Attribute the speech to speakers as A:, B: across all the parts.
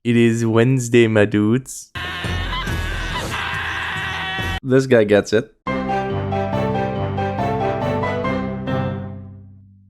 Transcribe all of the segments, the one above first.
A: It is Wednesday, my dudes. This guy gets it.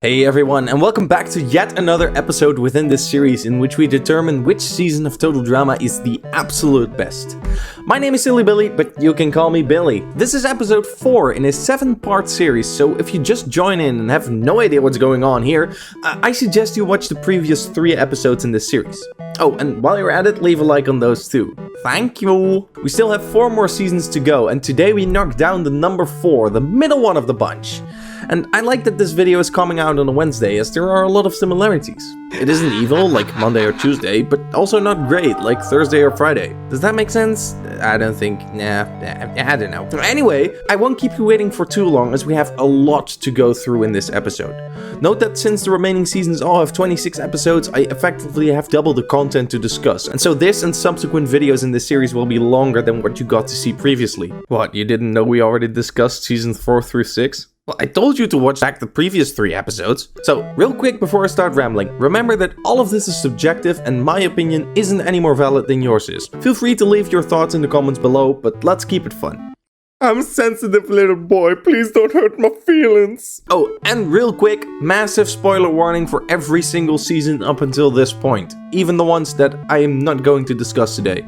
A: Hey everyone, and welcome back to yet another episode within this series in which we determine which season of Total Drama is the absolute best. My name is Silly Billy, but you can call me Billy. This is episode 4 in a 7-part series, so if you just join in and have no idea what's going on here, I suggest you watch the previous 3 episodes in this series. Oh, and while you're at it, leave a like on those too. Thank you! We still have 4 more seasons to go, and today we knock down the number 4, the middle one of the bunch. And I like that this video is coming out on a Wednesday, as there are a lot of similarities. It isn't evil, like Monday or Tuesday, but also not great, like Thursday or Friday. Does that make sense? I don't think, I don't know. Anyway, I won't keep you waiting for too long, as we have a lot to go through in this episode. Note that since the remaining seasons all have 26 episodes, I effectively have double the content to discuss, and so this and subsequent videos in this series will be longer than what you got to see previously. What, you didn't know we already discussed seasons 4 through 6? Well, I told you to watch back the previous 3 episodes. So, real quick before I start rambling, remember that all of this is subjective and my opinion isn't any more valid than yours is. Feel free to leave your thoughts in the comments below, but let's keep it fun. I'm a sensitive little boy, please don't hurt my feelings. Oh, and real quick, massive spoiler warning for every single season up until this point. Even the ones that I am not going to discuss today.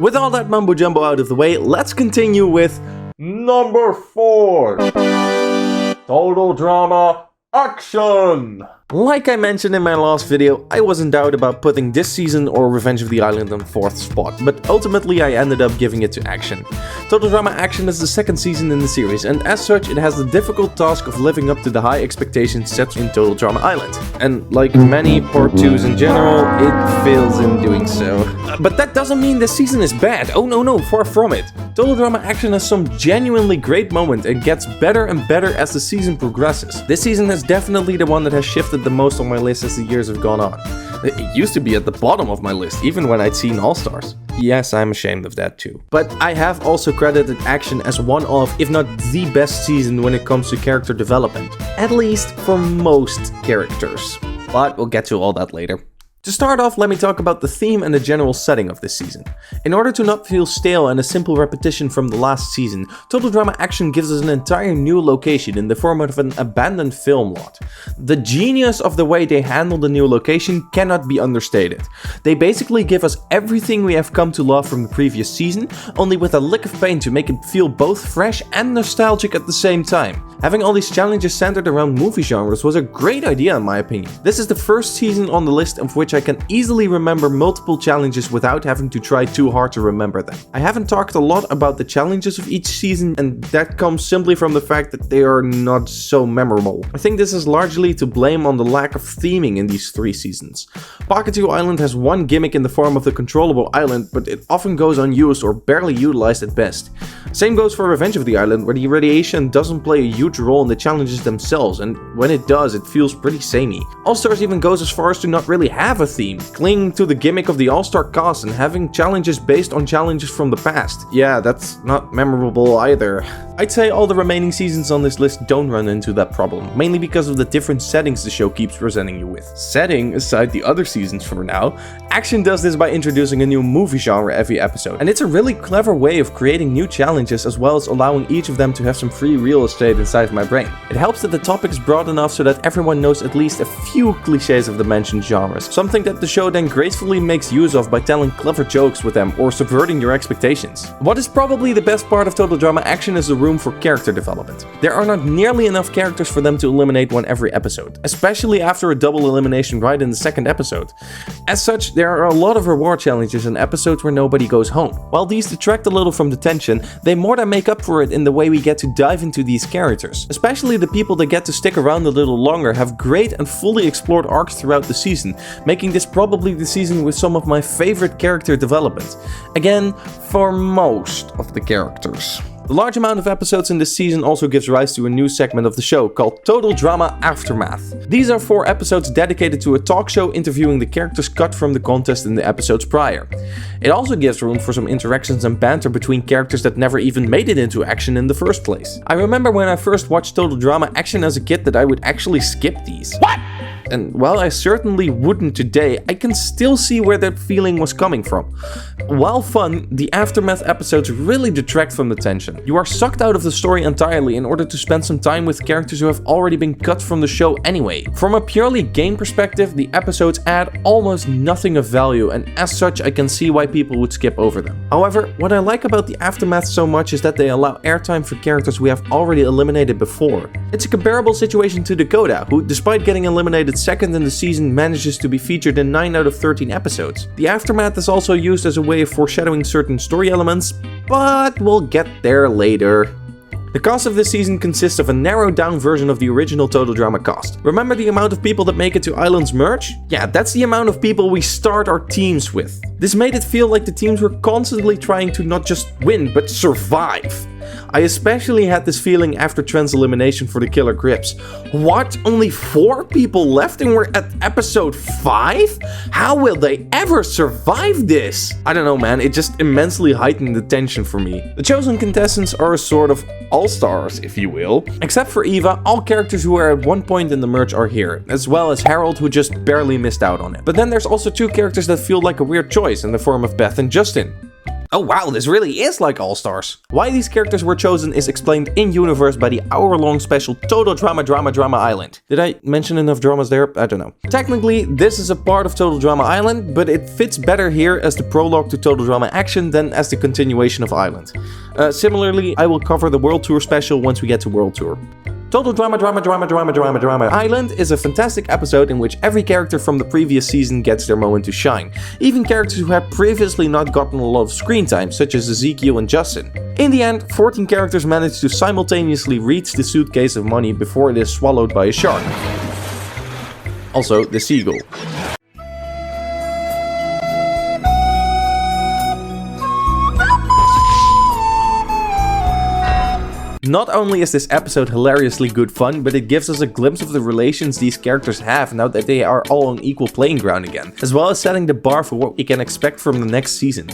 A: With all that mumbo jumbo out of the way, let's continue with number 4. Total Drama Action! Like I mentioned in my last video, I was in doubt about putting this season or Revenge of the Island on 4th spot, but ultimately I ended up giving it to Action. Total Drama Action is the 2nd season in the series, and as such it has the difficult task of living up to the high expectations set in Total Drama Island. And like many part 2s in general, it fails in doing so. But that doesn't mean this season is bad, oh no, far from it. Total Drama Action has some genuinely great moments and gets better and better as the season progresses. This season is definitely the one that has shifted the most on my list as the years have gone on. It used to be at the bottom of my list, even when I'd seen All-Stars. Yes, I'm ashamed of that too. But I have also credited Action as one of, if not the best season when it comes to character development. At least for most characters. But we'll get to all that later. To start off, let me talk about the theme and the general setting of this season. In order to not feel stale and a simple repetition from the last season, Total Drama Action gives us an entire new location in the form of an abandoned film lot. The genius of the way they handle the new location cannot be understated. They basically give us everything we have come to love from the previous season, only with a lick of paint to make it feel both fresh and nostalgic at the same time. Having all these challenges centered around movie genres was a great idea in my opinion. This is the first season on the list of which I can easily remember multiple challenges without having to try too hard to remember them. I haven't talked a lot about the challenges of each season, and that comes simply from the fact that they are not so memorable. I think this is largely to blame on the lack of theming in these 3 seasons. Pakatu Island has one gimmick in the form of the controllable island, but it often goes unused or barely utilized at best. Same goes for Revenge of the Island, where the radiation doesn't play a huge role in the challenges themselves, and when it does, it feels pretty samey. All-Stars even goes as far as to not really have a theme, clinging to the gimmick of the All-Star cast and having challenges based on challenges from the past. Yeah, that's not memorable either. I'd say all the remaining seasons on this list don't run into that problem, mainly because of the different settings the show keeps presenting you with. Setting aside the other seasons for now, Action does this by introducing a new movie genre every episode, and it's a really clever way of creating new challenges as well as allowing each of them to have some free real estate inside my brain. It helps that the topic is broad enough so that everyone knows at least a few cliches of the mentioned genres, something that the show then gracefully makes use of by telling clever jokes with them or subverting your expectations. What is probably the best part of Total Drama Action is the room for character development. There are not nearly enough characters for them to eliminate one every episode, especially after a double elimination right in the 2nd episode. As such, there are a lot of reward challenges and episodes where nobody goes home. While these detract a little from the tension, they more than make up for it in the way we get to dive into these characters. Especially the people that get to stick around a little longer have great and fully explored arcs throughout the season, making this probably the season with some of my favorite character development. Again, for most of the characters. The large amount of episodes in this season also gives rise to a new segment of the show called Total Drama Aftermath. These are 4 episodes dedicated to a talk show interviewing the characters cut from the contest in the episodes prior. It also gives room for some interactions and banter between characters that never even made it into Action in the first place. I remember when I first watched Total Drama Action as a kid that I would actually skip these. What? And while I certainly wouldn't today, I can still see where that feeling was coming from. While fun, the Aftermath episodes really detract from the tension. You are sucked out of the story entirely in order to spend some time with characters who have already been cut from the show anyway. From a purely game perspective, the episodes add almost nothing of value, and as such I can see why people would skip over them. However, what I like about the Aftermath so much is that they allow airtime for characters we have already eliminated before. It's a comparable situation to Dakota, who despite getting eliminated second in the season manages to be featured in 9 out of 13 episodes. The Aftermath is also used as a way of foreshadowing certain story elements, but we'll get there later. The cast of this season consists of a narrowed down version of the original Total Drama cast. Remember the amount of people that make it to Island's merge? Yeah, that's the amount of people we start our teams with. This made it feel like the teams were constantly trying to not just win, but survive. I especially had this feeling after Trent's elimination for the Killer Grips. What? Only 4 people left and we're at episode 5? How will they ever survive this? I don't know, man, it just immensely heightened the tension for me. The chosen contestants are a sort of all-stars, if you will. Except for Eva, all characters who were at one point in the merge are here, as well as Harold, who just barely missed out on it. But then there's also 2 characters that feel like a weird choice in the form of Beth and Justin. Oh wow, this really is like All-Stars. Why these characters were chosen is explained in-universe by the hour-long special Total Drama Island. Did I mention enough dramas there? I don't know. Technically, this is a part of Total Drama Island, but it fits better here as the prologue to Total Drama Action than as the continuation of Island. Similarly, I will cover the World Tour special once we get to World Tour. Total Drama Island is a fantastic episode in which every character from the previous season gets their moment to shine. Even characters who had previously not gotten a lot of screen time, such as Ezekiel and Justin. In the end, 14 characters managed to simultaneously reach the suitcase of money before it is swallowed by a shark. Also, the seagull. Not only is this episode hilariously good fun, but it gives us a glimpse of the relations these characters have now that they are all on equal playing ground again, as well as setting the bar for what we can expect from the next season.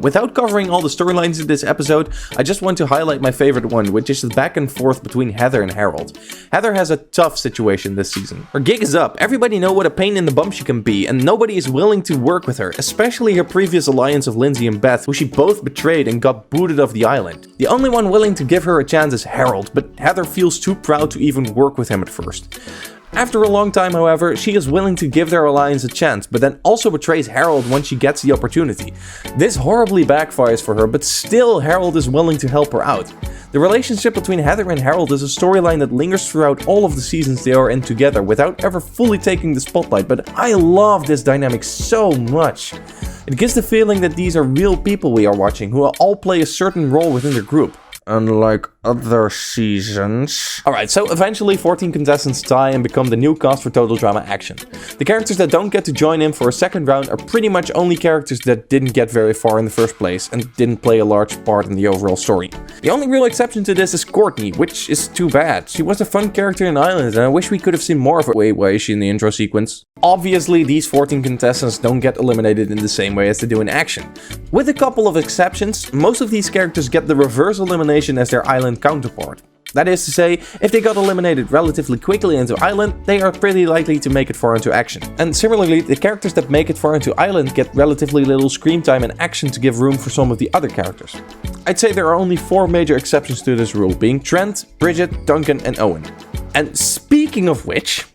A: Without covering all the storylines in this episode, I just want to highlight my favorite one, which is the back and forth between Heather and Harold. Heather has a tough situation this season. Her gig is up, everybody knows what a pain in the bum she can be, and nobody is willing to work with her, especially her previous alliance of Lindsay and Beth, who she both betrayed and got booted off the island. The only one willing to give her a chance is Harold, but Heather feels too proud to even work with him at first. After a long time, however, she is willing to give their alliance a chance, but then also betrays Harold when she gets the opportunity. This horribly backfires for her, but still Harold is willing to help her out. The relationship between Heather and Harold is a storyline that lingers throughout all of the seasons they are in together without ever fully taking the spotlight, but I love this dynamic so much. It gives the feeling that these are real people we are watching who all play a certain role within the group. Unlike other seasons. Alright, so eventually 14 contestants die and become the new cast for Total Drama Action. The characters that don't get to join in for a second round are pretty much only characters that didn't get very far in the first place and didn't play a large part in the overall story. The only real exception to this is Courtney, which is too bad. She was a fun character in Island and I wish we could have seen more of her. Wait, why is she in the intro sequence? Obviously, these 14 contestants don't get eliminated in the same way as they do in Action. With a couple of exceptions, most of these characters get the reverse elimination as their Island counterpart. That is to say, if they got eliminated relatively quickly into Island, they are pretty likely to make it far into Action. And similarly, the characters that make it far into Island get relatively little screen time in Action to give room for some of the other characters. I'd say there are only 4 major exceptions to this rule, being Trent, Bridgette, Duncan and Owen. And speaking of which,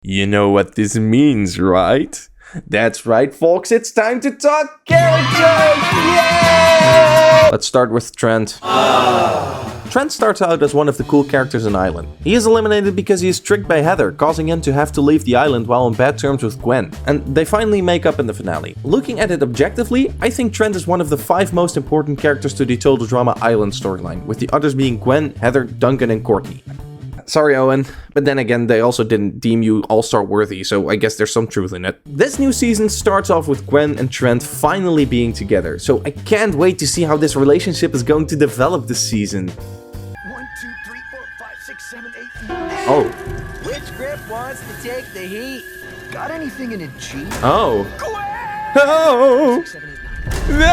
A: you know what this means, right? That's right, folks, it's time to talk characters! Yay! Let's start with Trent. Trent starts out as one of the cool characters in Island. He is eliminated because he is tricked by Heather, causing him to have to leave the island while on bad terms with Gwen. And they finally make up in the finale. Looking at it objectively, I think Trent is one of the 5 most important characters to the Total Drama Island storyline, with the others being Gwen, Heather, Duncan and Courtney. Sorry, Owen, but then again, they also didn't deem you all-star worthy, so I guess there's some truth in it. This new season starts off with Gwen and Trent finally being together, so I can't wait to see how this relationship is going to develop this season.
B: 1, 2, 3, 4, 5, 6, 7, 8, 9.
A: Oh.
B: Which grip wants to take the heat? Got anything in a G?
A: Oh.
B: Gwen!
A: Oh.
B: 6, 7, 8, 9.
A: No!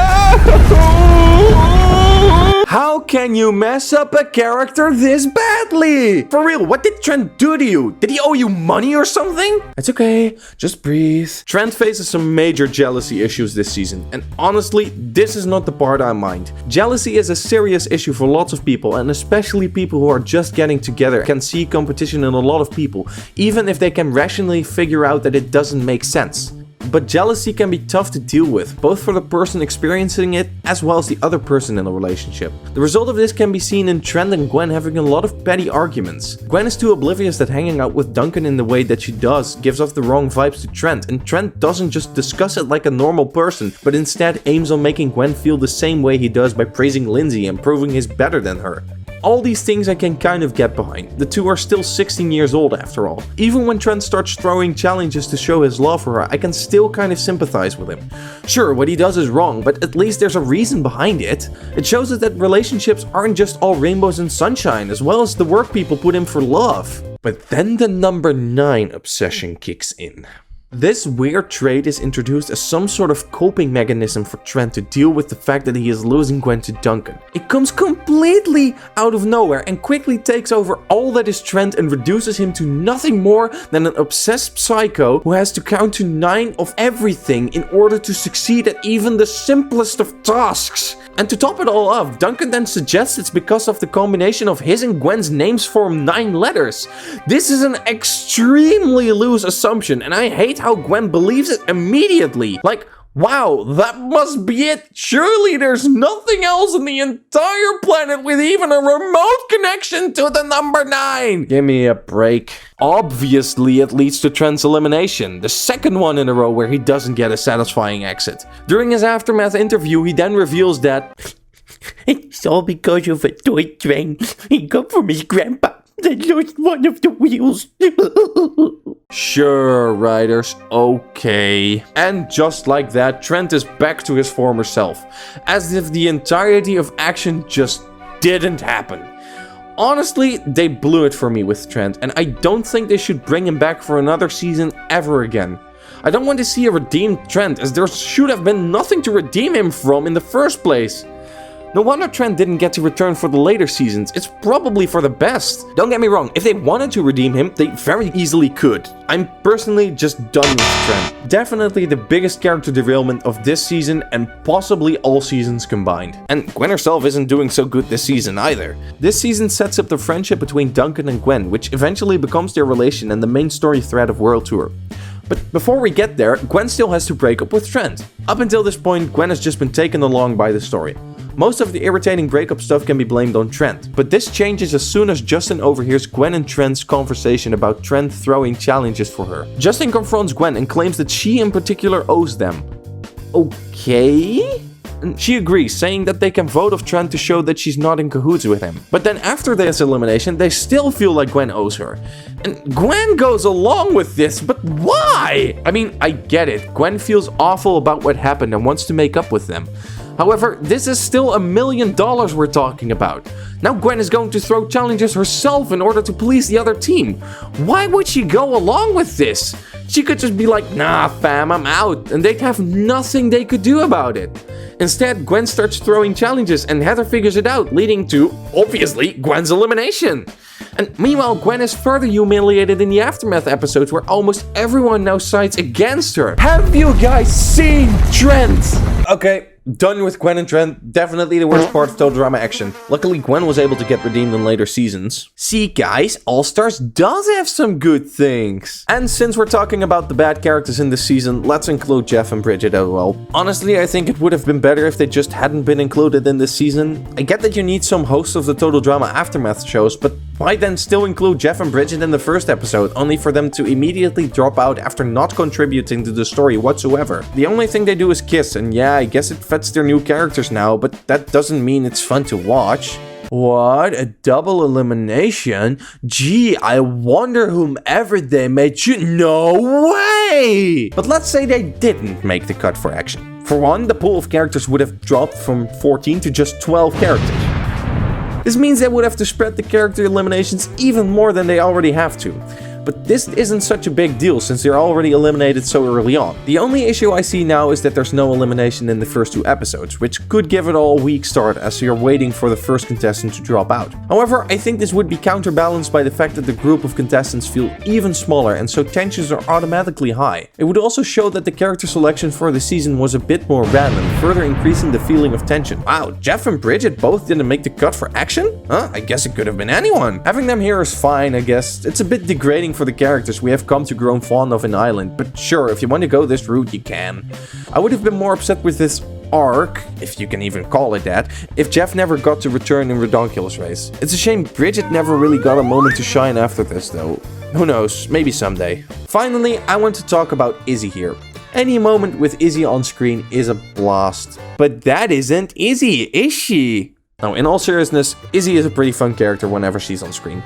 A: How can you mess up a character this badly? For real, what did Trent do to you? Did he owe you money or something? It's okay, just breathe. Trent faces some major jealousy issues this season, and honestly, this is not the part I mind. Jealousy is a serious issue for lots of people, and especially people who are just getting together can see competition in a lot of people, even if they can rationally figure out that it doesn't make sense. But jealousy can be tough to deal with, both for the person experiencing it as well as the other person in the relationship. The result of this can be seen in Trent and Gwen having a lot of petty arguments. Gwen is too oblivious that hanging out with Duncan in the way that she does gives off the wrong vibes to Trent, and Trent doesn't just discuss it like a normal person, but instead aims on making Gwen feel the same way he does by praising Lindsay and proving he's better than her. All these things I can kind of get behind. The two are still 16 years old after all. Even when Trent starts throwing challenges to show his love for her, I can still kind of sympathize with him. Sure, what he does is wrong, but at least there's a reason behind it. It shows us that relationships aren't just all rainbows and sunshine, as well as the work people put in for love. But then the number 9 obsession kicks in. This weird trait is introduced as some sort of coping mechanism for Trent to deal with the fact that he is losing Gwen to Duncan. It comes completely out of nowhere and quickly takes over all that is Trent and reduces him to nothing more than an obsessed psycho who has to count to 9 of everything in order to succeed at even the simplest of tasks. And to top it all off, Duncan then suggests it's because of the combination of his and Gwen's names form 9 letters. This is an extremely loose assumption, and I hate how Gwen believes it immediately. Like, wow, that must be it. Surely there's nothing else on the entire planet with even a remote connection to the number 9. Give me a break. Obviously, it leads to Trent's elimination, the second one in a row where he doesn't get a satisfying exit. During his aftermath interview, he then reveals that it's all because of a toy train he got from his grandpa that lost one of the wheels. Sure, writers, okay. And just like that, Trent is back to his former self, as if the entirety of action just didn't happen. Honestly, they blew it for me with Trent, and I don't think they should bring him back for another season ever again. I don't want to see a redeemed Trent, as there should have been nothing to redeem him from in the first place. No wonder Trent didn't get to return for the later seasons. It's probably for the best. Don't get me wrong, if they wanted to redeem him, they very easily could. I'm personally just done with Trent. Definitely the biggest character derailment of this season and possibly all seasons combined. And Gwen herself isn't doing so good this season either. This season sets up the friendship between Duncan and Gwen, which eventually becomes their relation and the main story thread of World Tour. But before we get there, Gwen still has to break up with Trent. Up until this point, Gwen has just been taken along by the story. Most of the irritating breakup stuff can be blamed on Trent, but this changes as soon as Justin overhears Gwen and Trent's conversation about Trent throwing challenges for her. Justin confronts Gwen and claims that she in particular owes them. Okay? And she agrees, saying that they can vote off Trent to show that she's not in cahoots with him. But then after this elimination, they still feel like Gwen owes her. And Gwen goes along with this, but why? I mean, I get it. Gwen feels awful about what happened and wants to make up with them. However, this is still $1 million we're talking about. Now Gwen is going to throw challenges herself in order to please the other team. Why would she go along with this? She could just be like, nah fam, I'm out, and they'd have nothing they could do about it. Instead, Gwen starts throwing challenges and Heather figures it out, leading to, obviously, Gwen's elimination. And meanwhile, Gwen is further humiliated in the aftermath episodes where almost everyone now sides against her. Have you guys seen Trent? Okay, done with Gwen and Trent. Definitely the worst part of Total Drama Action. Luckily, Gwen was able to get redeemed in later seasons. See guys, All Stars does have some good things. And since we're talking about the bad characters in this season, let's include Geoff and Bridgette as well. Honestly, I think it would have been better if they just hadn't been included in this season. I get that you need some hosts of the Total Drama Aftermath shows, but why then still include Geoff and Bridgette in the first episode, only for them to immediately drop out after not contributing to the story whatsoever? The only thing they do is kiss, and yeah, I guess it fits their new characters now, but that doesn't mean it's fun to watch. What? A double elimination? Gee, I wonder whomever they made should... No way! But let's say they didn't make the cut for Action. For one, the pool of characters would have dropped from 14 to just 12 characters. This means they would have to spread the character eliminations even more than they already have to. but this isn't such a big deal since they're already eliminated so early on. The only issue I see now is that there's no elimination in the first 2 episodes, which could give it all a weak start as you're waiting for the first contestant to drop out. However, I think this would be counterbalanced by the fact that the group of contestants feel even smaller and so tensions are automatically high. It would also show that the character selection for the season was a bit more random, further increasing the feeling of tension. Wow, Geoff and Bridgette both didn't make the cut for action? Huh? I guess it could have been anyone. Having them here is fine, I guess. It's a bit degrading for the characters we have come to grow fond of in Island, but sure, if you want to go this route, you can. I would have been more upset with this arc, if you can even call it that, if Geoff never got to return in Redonkulous Race. It's a shame Bridgette never really got a moment to shine after this though. Who knows, maybe someday. Finally, I want to talk about Izzy here. Any moment with Izzy on screen is a blast. But that isn't Izzy, is she? Now, in all seriousness, Izzy is a pretty fun character whenever she's on screen.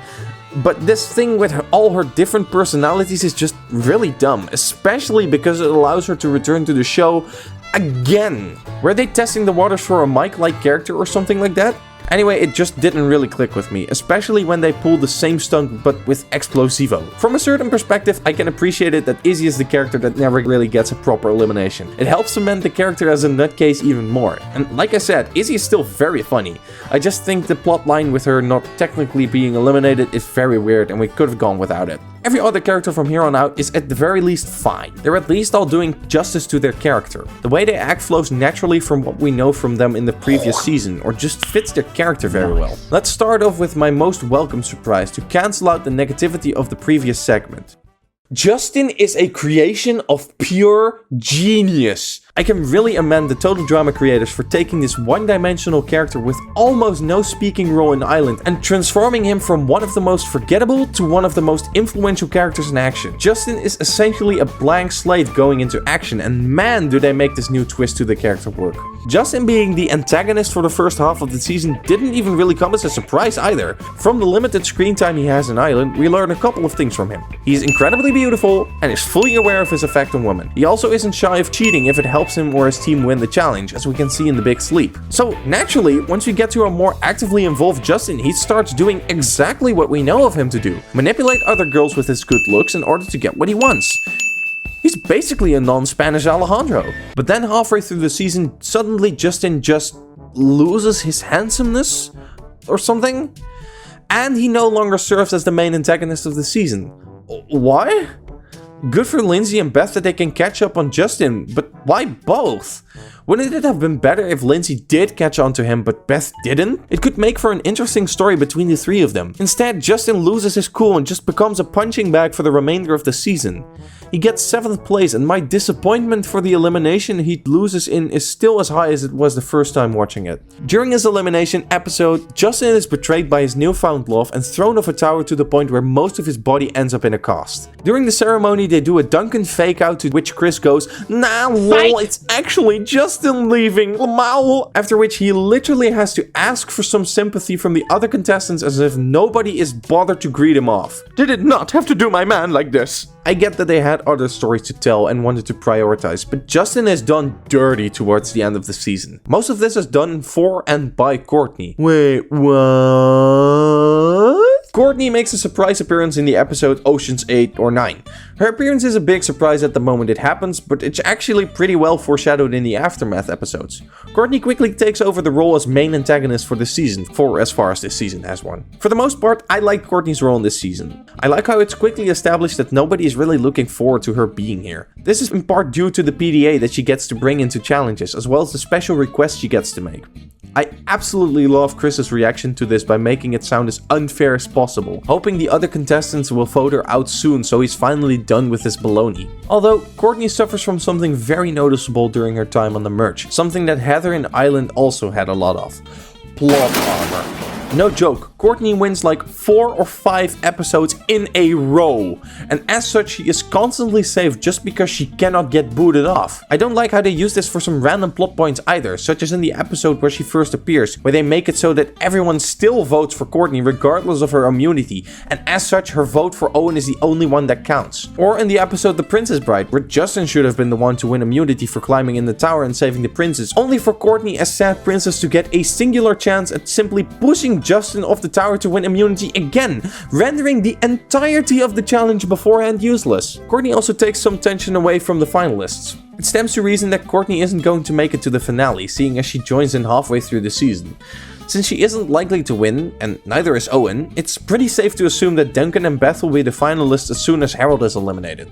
A: But this thing with all her different personalities is just really dumb, especially because it allows her to return to the show again. Were they testing the waters for a Mike-like character or something like that? Anyway, it just didn't really click with me, especially when they pulled the same stunt but with Explosivo. From a certain perspective, I can appreciate it that Izzy is the character that never really gets a proper elimination. It helps cement the character as a nutcase even more. And like I said, Izzy is still very funny. I just think the plot line with her not technically being eliminated is very weird and we could have gone without it. Every other character from here on out is at the very least fine. They're at least all doing justice to their character. The way they act flows naturally from what we know from them in the previous season, or just fits their character very well. Let's start off with my most welcome surprise to cancel out the negativity of the previous segment. Justin is a creation of pure genius. I can really commend the Total Drama creators for taking this one-dimensional character with almost no speaking role in Island and transforming him from one of the most forgettable to one of the most influential characters in action. Justin is essentially a blank slate going into action, and man do they make this new twist to the character work. Justin being the antagonist for the first half of the season didn't even really come as a surprise either. From the limited screen time he has in Island, we learn a couple of things from him. He is incredibly beautiful and is fully aware of his effect on women. He also isn't shy of cheating if it helps him or his team win the challenge, as we can see in the Big Sleep. So naturally, once we get to a more actively involved Justin, he starts doing exactly what we know of him to do. Manipulate other girls with his good looks in order to get what he wants. He's basically a non-Spanish Alejandro. But then halfway through the season, suddenly Justin just loses his handsomeness or something. And he no longer serves as the main antagonist of the season. Why? Good for Lindsay and Beth that they can catch up on Justin, but why both? Wouldn't it have been better if Lindsay did catch on to him but Beth didn't? It could make for an interesting story between the three of them. Instead, Justin loses his cool and just becomes a punching bag for the remainder of the season. He gets 7th place, and my disappointment for the elimination he loses in is still as high as it was the first time watching it. During his elimination episode, Justin is betrayed by his newfound love and thrown off a tower to the point where most of his body ends up in a cast. During the ceremony, they do a Duncan fake out to which Chris goes, "Nah, lol, it's actually Justin leaving, lol," after which he literally has to ask for some sympathy from the other contestants as if nobody is bothered to greet him off. Did it not have to do my man like this? I get that they had other stories to tell and wanted to prioritize, but Justin is done dirty towards the end of the season. Most of this is done for and by Courtney. Wait, what? Courtney makes a surprise appearance in the episode Oceans 8 or 9. Her appearance is a big surprise at the moment it happens, but it's actually pretty well foreshadowed in the Aftermath episodes. Courtney quickly takes over the role as main antagonist for the season, for as far as this season has one. For the most part, I like Courtney's role in this season. I like how it's quickly established that nobody is really looking forward to her being here. This is in part due to the PDA that she gets to bring into challenges, as well as the special requests she gets to make. I absolutely love Chris's reaction to this by making it sound as unfair as possible, hoping the other contestants will vote her out soon so he's finally done with this baloney. Although, Courtney suffers from something very noticeable during her time on the merch, something that Heather and Island also had a lot of. Plot armor. No joke, Courtney wins like 4 or 5 episodes in a row, and as such she is constantly saved just because she cannot get booted off. I don't like how they use this for some random plot points either, such as in the episode where she first appears, where they make it so that everyone still votes for Courtney regardless of her immunity, and as such her vote for Owen is the only one that counts. Or in the episode The Princess Bride, where Justin should have been the one to win immunity for climbing in the tower and saving the princess, only for Courtney as sad princess to get a singular chance at simply pushing Justin off the tower to win immunity again, rendering the entirety of the challenge beforehand useless. Courtney also takes some tension away from the finalists. It stands to reason that Courtney isn't going to make it to the finale, seeing as she joins in halfway through the season. Since she isn't likely to win, and neither is Owen, it's pretty safe to assume that Duncan and Beth will be the finalists as soon as Harold is eliminated.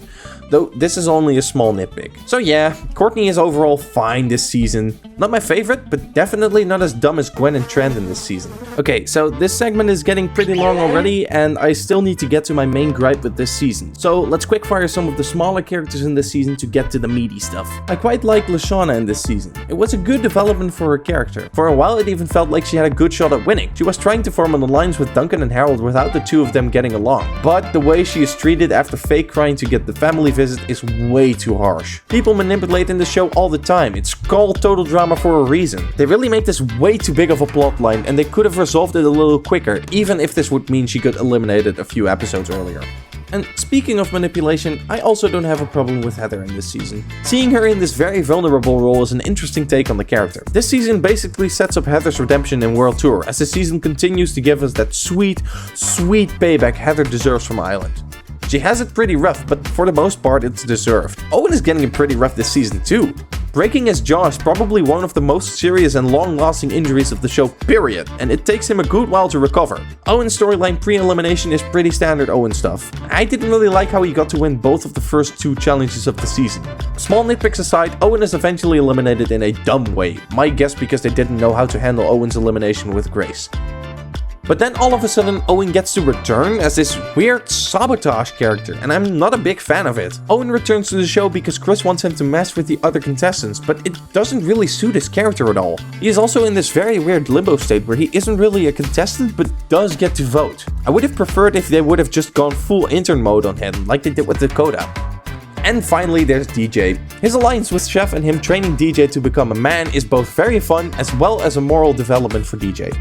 A: Though this is only a small nitpick. So yeah, Courtney is overall fine this season. Not my favorite, but definitely not as dumb as Gwen and Trent in this season. Okay, so this segment is getting pretty long already, and I still need to get to my main gripe with this season. So let's quickfire some of the smaller characters in this season to get to the meaty stuff. I quite like Leshanaw in this season. It was a good development for her character. For a while it even felt like she had a good shot at winning. She was trying to form an alliance with Duncan and Harold without the two of them getting along. But the way she is treated after fake crying to get the family visit is way too harsh. People manipulate in the show all the time. It's called total drama for a reason. They really make this way too big of a plot line, and they could have resolved it a little quicker, even if this would mean she got eliminated a few episodes earlier. And speaking of manipulation, I also don't have a problem with Heather in this season. Seeing her in this very vulnerable role is an interesting take on the character. This season basically sets up Heather's redemption in World Tour, as the season continues to give us that sweet, sweet payback Heather deserves from Island. She has it pretty rough, but for the most part it's deserved. Owen is getting it pretty rough this season too. Breaking his jaw is probably one of the most serious and long-lasting injuries of the show, period, and it takes him a good while to recover. Owen's storyline pre-elimination is pretty standard Owen stuff. I didn't really like how he got to win both of the first two challenges of the season. Small nitpicks aside, Owen is eventually eliminated in a dumb way, my guess because they didn't know how to handle Owen's elimination with grace. But then all of a sudden Owen gets to return as this weird sabotage character, and I'm not a big fan of it. Owen returns to the show because Chris wants him to mess with the other contestants, but it doesn't really suit his character at all. He is also in this very weird limbo state where he isn't really a contestant but does get to vote. I would have preferred if they would have just gone full intern mode on him like they did with Dakota. And finally there's DJ. His alliance with Geoff and him training DJ to become a man is both very fun as well as a moral development for DJ.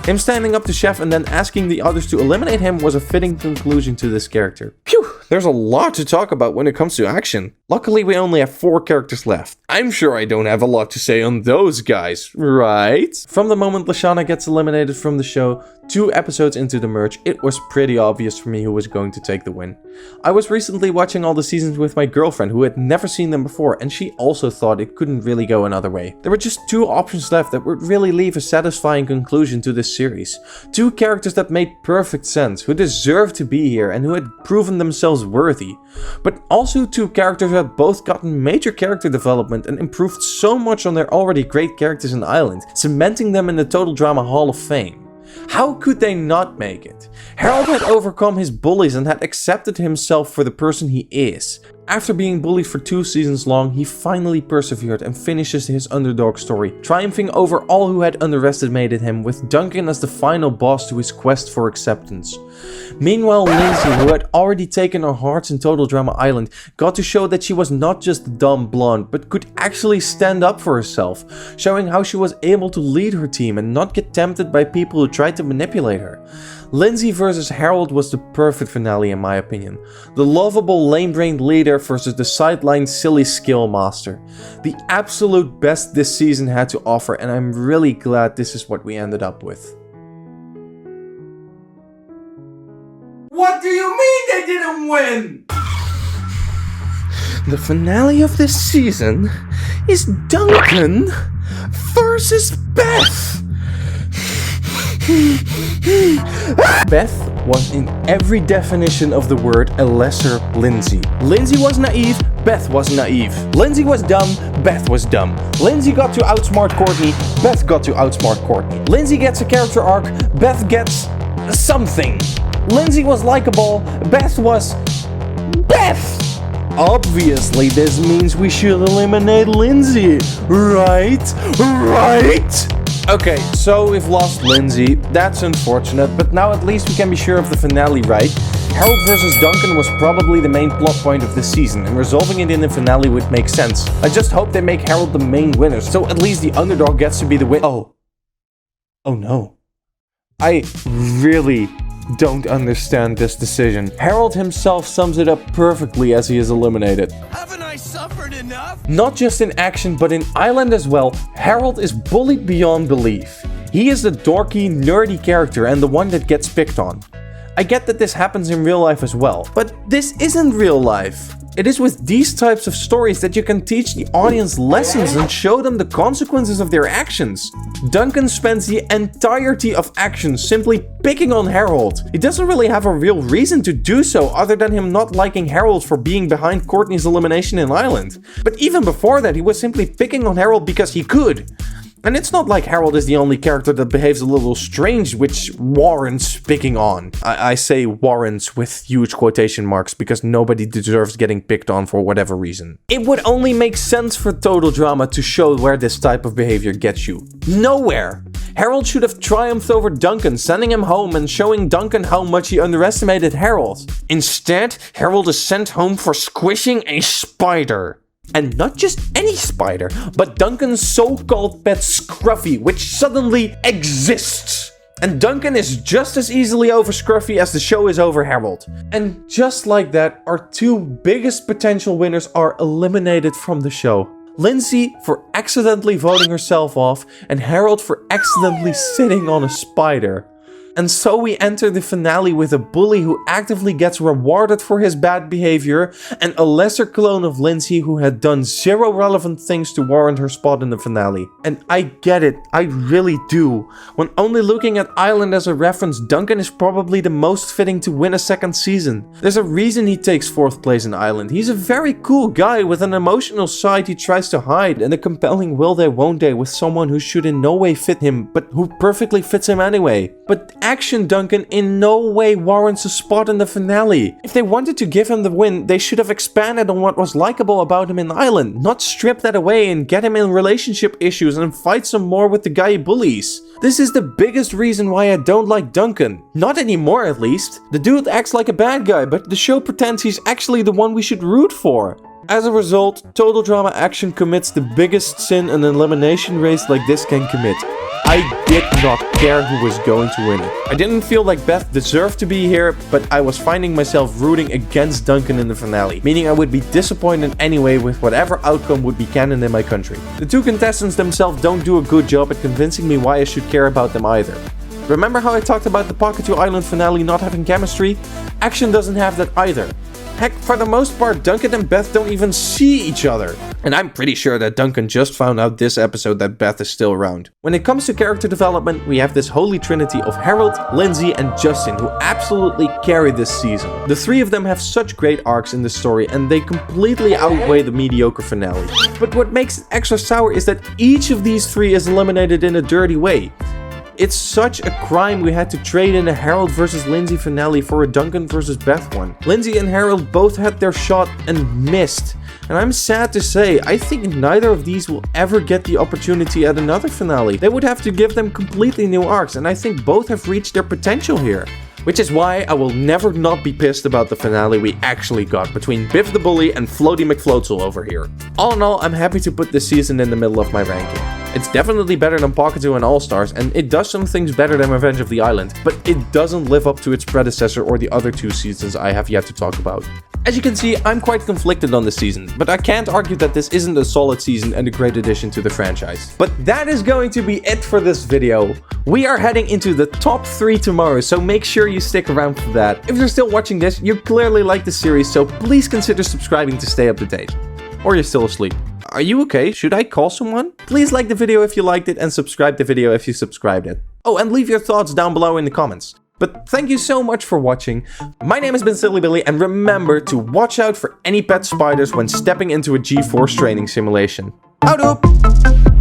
A: Him standing up to Geoff and then asking the others to eliminate him was a fitting conclusion to this character. Phew, there's a lot to talk about when it comes to action. Luckily we only have 4 characters left. I'm sure I don't have a lot to say on those guys, right? From the moment Leshanaw gets eliminated from the show, 2 episodes into the merge, it was pretty obvious for me who was going to take the win. I was recently watching all the seasons with my girlfriend who had never seen them before, and she also thought it couldn't really go another way. There were just 2 options left that would really leave a satisfying conclusion to this series. 2 characters that made perfect sense, who deserved to be here and who had proven themselves worthy. But also 2 characters who had both gotten major character development and improved so much on their already great characters in Island, cementing them in the Total Drama Hall of Fame. How could they not make it? Harold had overcome his bullies and had accepted himself for the person he is. After being bullied for 2 seasons long, he finally persevered and finishes his underdog story, triumphing over all who had underestimated him, with Duncan as the final boss to his quest for acceptance. Meanwhile, Lindsay, who had already taken our hearts in Total Drama Island, got to show that she was not just a dumb blonde, but could actually stand up for herself, showing how she was able to lead her team and not get tempted by people who tried to manipulate her. Lindsay versus Harold was the perfect finale in my opinion. The lovable lame-brained leader versus the sidelined silly skill master. The absolute best this season had to offer, and I'm really glad this is what we ended up with.
C: What do you mean they didn't win?
A: The finale of this season is Duncan versus Beth. Beth was in every definition of the word a lesser Lindsay. Lindsay was naive, Beth was naive. Lindsay was dumb, Beth was dumb. Lindsay got to outsmart Courtney, Beth got to outsmart Courtney. Lindsay gets a character arc, Beth gets something. Lindsay was likable, Beth was Beth! Obviously this means we should eliminate Lindsay, right? Right? Okay, so we've lost Lindsay, that's unfortunate, but now at least we can be sure of the finale, right? Harold versus Duncan was probably the main plot point of this season, and resolving it in the finale would make sense. I just hope they make Harold the main winner, so at least the underdog gets to be the win- Oh no. I really don't understand this decision. Harold himself sums it up perfectly as he is eliminated.
B: Haven't I suffered enough?
A: Not just in action, but in Island as well, Harold is bullied beyond belief. He is the dorky, nerdy character and the one that gets picked on. I get that this happens in real life as well, but this isn't real life. It is with these types of stories that you can teach the audience lessons and show them the consequences of their actions. Duncan spends the entirety of action simply picking on Harold. He doesn't really have a real reason to do so other than him not liking Harold for being behind Courtney's elimination in Island. But even before that, he was simply picking on Harold because he could. And it's not like Harold is the only character that behaves a little strange, which warrants picking on. I say warrants with huge quotation marks because nobody deserves getting picked on for whatever reason. It would only make sense for total drama to show where this type of behavior gets you. Nowhere! Harold should have triumphed over Duncan, sending him home and showing Duncan how much he underestimated Harold. Instead, Harold is sent home for squishing a spider. And not just any spider, but Duncan's so-called pet Scruffy, which suddenly exists. And Duncan is just as easily over Scruffy as the show is over Harold. And just like that, our two biggest potential winners are eliminated from the show. Lindsay for accidentally voting herself off, and Harold for accidentally sitting on a spider. And so we enter the finale with a bully who actively gets rewarded for his bad behavior, and a lesser clone of Lindsay who had done zero relevant things to warrant her spot in the finale. And I get it, I really do. When only looking at Island as a reference, Duncan is probably the most fitting to win a second season. There's a reason he takes 4th place in Island. He's a very cool guy with an emotional side he tries to hide, and a compelling will they won't they with someone who should in no way fit him, but who perfectly fits him anyway. But Action Duncan in no way warrants a spot in the finale. If they wanted to give him the win, they should have expanded on what was likable about him in Island, not strip that away and get him in relationship issues and fight some more with the guy he bullies. This is the biggest reason why I don't like Duncan. Not anymore at least. The dude acts like a bad guy, but the show pretends he's actually the one we should root for. As a result, Total Drama Action commits the biggest sin an elimination race like this can commit. I did not care who was going to win it. I didn't feel like Beth deserved to be here, but I was finding myself rooting against Duncan in the finale, meaning I would be disappointed anyway with whatever outcome would be canon in my country. The two contestants themselves don't do a good job at convincing me why I should care about them either. Remember how I talked about the Pocket 2 Island finale not having chemistry? Action doesn't have that either. Heck, for the most part, Duncan and Beth don't even see each other. And I'm pretty sure that Duncan just found out this episode that Beth is still around. When it comes to character development, we have this holy trinity of Harold, Lindsay, and Justin who absolutely carry this season. The three of them have such great arcs in the story and they completely outweigh the mediocre finale. But what makes it extra sour is that each of these three is eliminated in a dirty way. It's such a crime we had to trade in a Harold vs Lindsay finale for a Duncan vs Beth one. Lindsay and Harold both had their shot and missed. And I'm sad to say, I think neither of these will ever get the opportunity at another finale. They would have to give them completely new arcs, and I think both have reached their potential here. Which is why I will never not be pissed about the finale we actually got between Biff the Bully and Floaty McFloatzel over here. All in all, I'm happy to put this season in the middle of my ranking. It's definitely better than Pocket 2 and All-Stars, and it does some things better than Revenge of the Island, but it doesn't live up to its predecessor or the other two seasons I have yet to talk about. As you can see, I'm quite conflicted on this season, but I can't argue that this isn't a solid season and a great addition to the franchise. But that is going to be it for this video. We are heading into the top 3 tomorrow, so make sure you stick around for that. If you're still watching this, you clearly like the series, so please consider subscribing to stay up to date. Or you're still asleep. Are you okay? Should I call someone? Please like the video if you liked it and subscribe the video if you subscribed it. Oh, and leave your thoughts down below in the comments. But thank you so much for watching. My name has been Silly Billy, and remember to watch out for any pet spiders when stepping into a G-Force training simulation. Houdoe!